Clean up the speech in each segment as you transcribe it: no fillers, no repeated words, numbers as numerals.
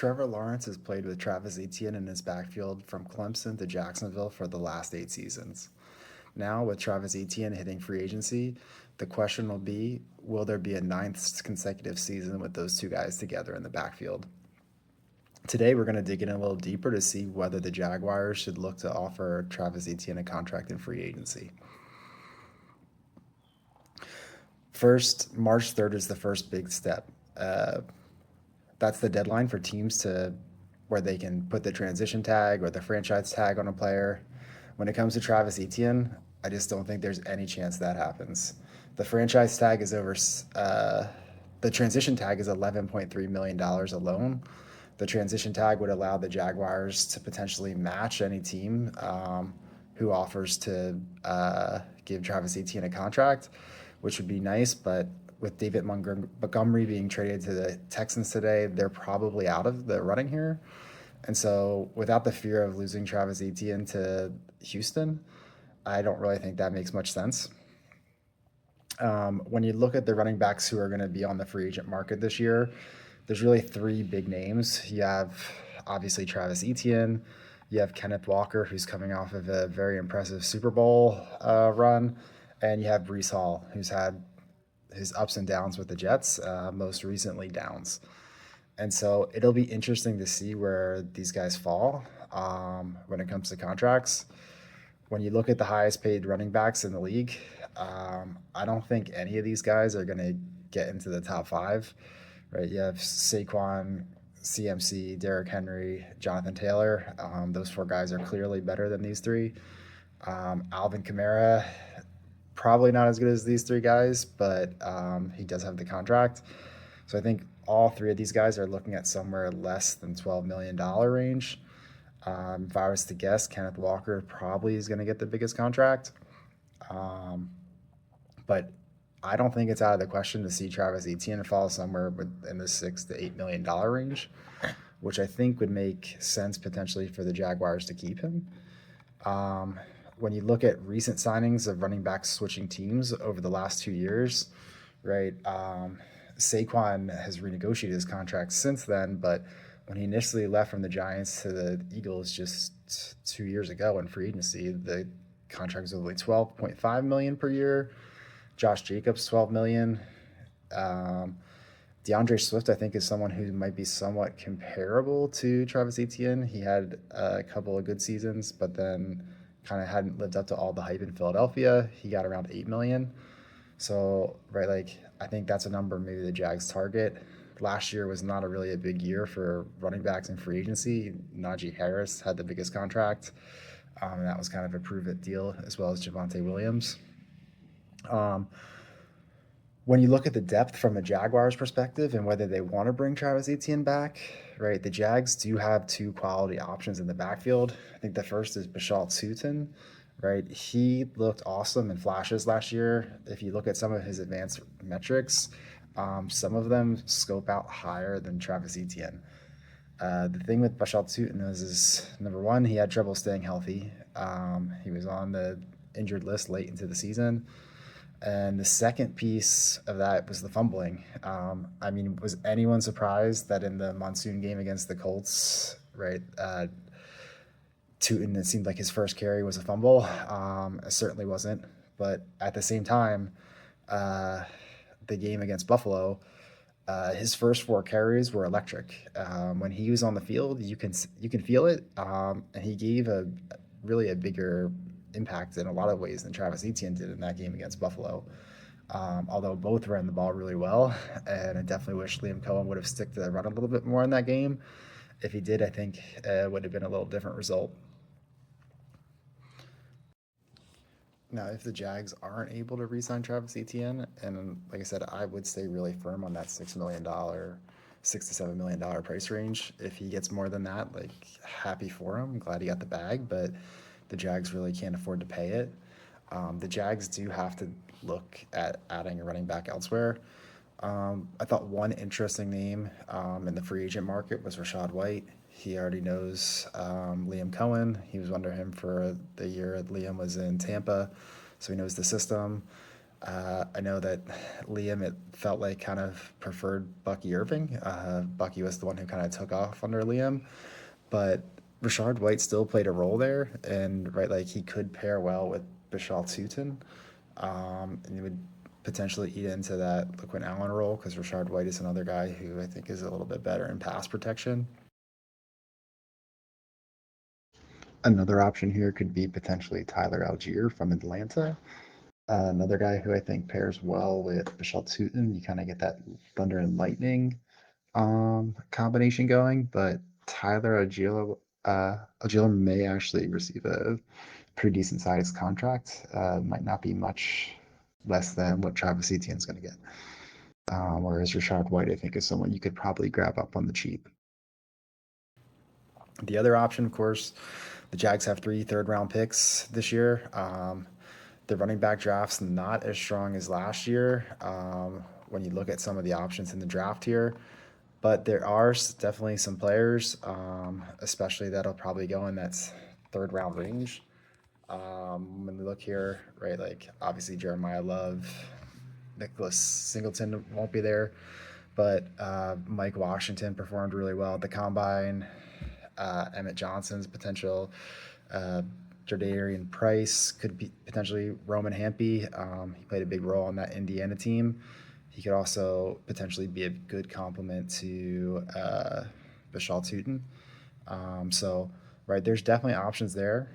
Trevor Lawrence has played with Travis Etienne in his backfield from Clemson to Jacksonville for the last 8 seasons. Now, with Travis Etienne hitting free agency, the question will be, will there be a ninth consecutive season with those two guys together in the backfield? Today, we're going to dig in a little deeper to see whether the Jaguars should look to offer Travis Etienne a contract in free agency. First, March 3rd is the first big step. That's the deadline for teams to where they can put the transition tag or the franchise tag on a player. When it comes to Travis Etienne, I just don't think there's any chance that happens. The franchise tag is over. The transition tag is $11.3 million alone. The transition tag would allow the Jaguars to potentially match any team who offers to give Travis Etienne a contract, which would be nice. But with David Montgomery being traded to the Texans today, they're probably out of the running here. And so, without the fear of losing Travis Etienne to Houston, I don't really think that makes much sense. When you look at the running backs who are going to be on the free agent market this year, there's really three big names. You have obviously Travis Etienne. You have Kenneth Walker, who's coming off of a very impressive Super Bowl run. And you have Breece Hall, who's had his ups and downs with the Jets, most recently downs. And so it'll be interesting to see where these guys fall when it comes to contracts. When you look at the highest paid running backs in the league, I don't think any of these guys are going to get into the top five, right? You have Saquon, CMC, Derrick Henry, Jonathan Taylor. Those four guys are clearly better than these three. Alvin Kamara, probably not as good as these three guys, but he does have the contract. So I think all three of these guys are looking at somewhere less than $12 million range. If I was to guess, Kenneth Walker probably is going to get the biggest contract. But I don't think it's out of the question to see Travis Etienne fall somewhere in the $6 to $8 million range, which I think would make sense potentially for the Jaguars to keep him. When you look at recent signings of running backs switching teams over the last 2 years, right? Saquon has renegotiated his contract since then, but when he initially left from the Giants to the Eagles just 2 years ago in free agency, the contract was only $12.5 million per year. Josh Jacobs, $12 million. DeAndre Swift, I think, is someone who might be somewhat comparable to Travis Etienne. He had a couple of good seasons, but then kind of hadn't lived up to all the hype in Philadelphia. He got around $8 million. So, right, like, I think that's a number maybe the Jags target. Last year was not really a big year for running backs in free agency. Najee Harris had the biggest contract. And that was kind of a prove-it deal, as well as Javonte Williams. When you look at the depth from a Jaguars perspective and whether they want to bring Travis Etienne back, right, the Jags do have two quality options in the backfield. I think the first is Bhayshul Tuten, right? He looked awesome in flashes last year. If you look at some of his advanced metrics, some of them scope out higher than Travis Etienne. The thing with Bhayshul Tuten is number one, he had trouble staying healthy. He was on the injured list late into the season. And the second piece of that was the fumbling. Was anyone surprised that in the monsoon game against the Colts, right, Tuten, it seemed like his first carry was a fumble? It certainly wasn't. But at the same time, the game against Buffalo, his first four carries were electric. When he was on the field, you can feel it, and he gave a bigger impact in a lot of ways than Travis Etienne did in that game against Buffalo. Although both ran the ball really well, and I definitely wish Liam Cohen would have stick to the run a little bit more in that game. If he did, I think it would have been a little different result. Now, if the Jags aren't able to re-sign Travis Etienne, and like I said, I would stay really firm on that $6 to $7 million price range. If he gets more than that, like, happy for him. I'm glad he got the bag, but the Jags really can't afford to pay it. The Jags do have to look at adding a running back elsewhere. I thought one interesting name in the free agent market was Rashad White. He already knows Liam Cohen. He was under him for the year Liam was in Tampa, so he knows the system. I know that Liam, it felt like kind of preferred Bucky Irving. Bucky was the one who kind of took off under Liam, but Rashad White still played a role there, and right, like he could pair well with Bhayshul Tuten, and he would potentially eat into that LaQuint Allen role because Rashad White is another guy who I think is a little bit better in pass protection. Another option here could be potentially Tyler Algier from Atlanta. Another guy who I think pairs well with Bhayshul Tuten. You kind of get that thunder and lightning combination going, but Tyler Algier may actually receive a pretty decent sized contract. Might not be much less than what Travis Etienne's going to get. Whereas Rashad White, I think, is someone you could probably grab up on the cheap. The other option, of course, the Jags have 3 third-round picks this year. The running back draft's not as strong as last year when you look at some of the options in the draft here, but there are definitely some players, especially that'll probably go in that third-round range. When we look here, right, like obviously Jeremiah Love, Nicholas Singleton won't be there, but Mike Washington performed really well at the combine. Emmett Johnson's potential. Jardarian Price could be potentially Roman Hampy. He played a big role on that Indiana team. He could also potentially be a good complement to Bhayshul Tuten. So, right, there's definitely options there.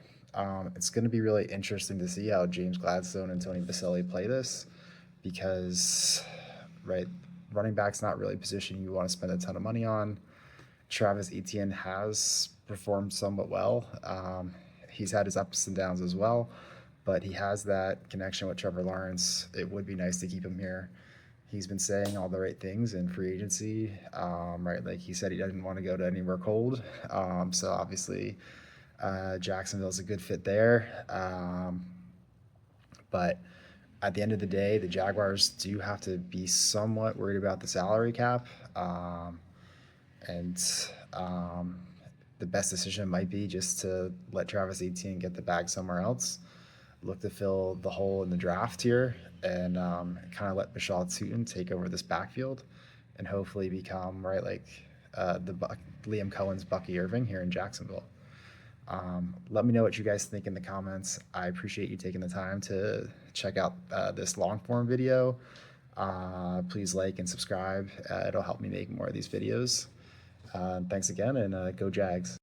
It's going to be really interesting to see how James Gladstone and Tony Baselli play this because, right, running back's not really a position you want to spend a ton of money on. Travis Etienne has performed somewhat well. He's had his ups and downs as well, but he has that connection with Trevor Lawrence. It would be nice to keep him here. He's been saying all the right things in free agency, right? Like he said, he doesn't want to go to anywhere cold. So obviously, Jacksonville's a good fit there. But at the end of the day, the Jaguars do have to be somewhat worried about the salary cap. And the best decision might be just to let Travis Etienne get the bag somewhere else, look to fill the hole in the draft here, and kind of let Bhayshul Tuten take over this backfield, and hopefully become right like Liam Cohen's Bucky Irving here in Jacksonville. Let me know what you guys think in the comments. I appreciate you taking the time to check out this long form video. Please like and subscribe. It'll help me make more of these videos. Thanks again, and go Jags.